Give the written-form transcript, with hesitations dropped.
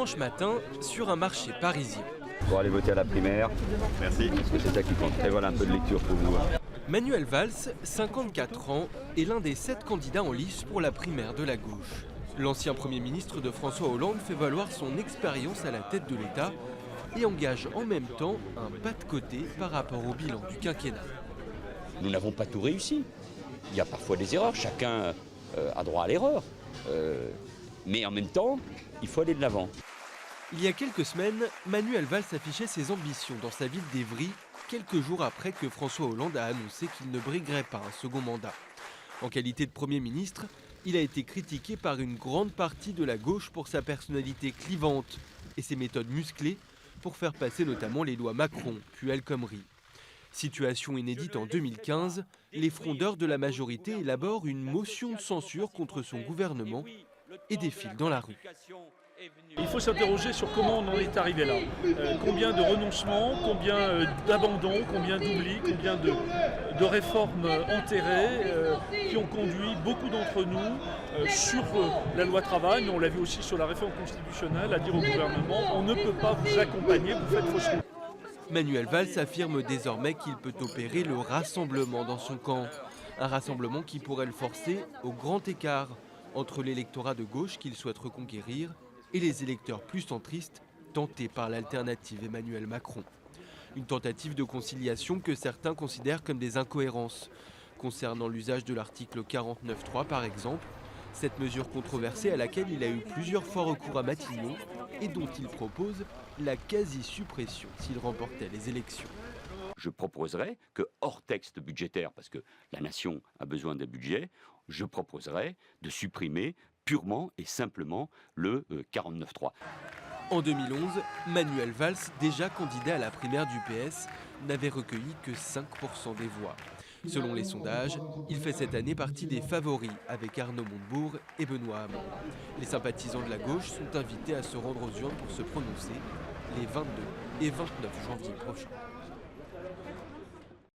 dimanche matin sur un marché parisien. Pour aller voter à la primaire. Merci. Parce que c'est ça qui compte. Et voilà un peu de lecture pour vous. Manuel Valls, 54 ans, est l'un des 7 candidats en lice pour la primaire de la gauche. L'ancien Premier ministre de François Hollande fait valoir son expérience à la tête de l'État et engage en même temps un pas de côté par rapport au bilan du quinquennat. Nous n'avons pas tout réussi. Il y a parfois des erreurs, chacun a droit à l'erreur. Mais en même temps, il faut aller de l'avant. Il y a quelques semaines, Manuel Valls affichait ses ambitions dans sa ville d'Évry, quelques jours après que François Hollande a annoncé qu'il ne briguerait pas un second mandat. En qualité de Premier ministre, il a été critiqué par une grande partie de la gauche pour sa personnalité clivante et ses méthodes musclées pour faire passer notamment les lois Macron, puis El Khomri. Situation inédite en 2015, les frondeurs de la majorité élaborent une motion de censure contre son gouvernement et défilent dans la rue. Il faut s'interroger sur comment on en est arrivé là. Combien de renoncements, combien d'abandons, combien d'oublis, combien de réformes enterrées qui ont conduit beaucoup d'entre nous sur la loi travail, mais on l'a vu aussi sur la réforme constitutionnelle, à dire au gouvernement on ne peut pas vous accompagner, vous faites fausse route. Manuel Valls affirme désormais qu'il peut opérer le rassemblement dans son camp. Un rassemblement qui pourrait le forcer au grand écart entre l'électorat de gauche qu'il souhaite reconquérir et les électeurs plus centristes tentés par l'alternative Emmanuel Macron. Une tentative de conciliation que certains considèrent comme des incohérences. Concernant l'usage de l'article 49.3 par exemple, cette mesure controversée à laquelle il a eu plusieurs fois recours à Matignon et dont il propose la quasi-suppression s'il remportait les élections. Je proposerais que, hors texte budgétaire, parce que la nation a besoin d'un budget, je proposerais de supprimer purement et simplement le 49.3. En 2011, Manuel Valls, déjà candidat à la primaire du PS, n'avait recueilli que 5% des voix. Selon les sondages, il fait cette année partie des favoris avec Arnaud Montebourg et Benoît Hamon. Les sympathisants de la gauche sont invités à se rendre aux urnes pour se prononcer les 22 et 29 janvier prochains.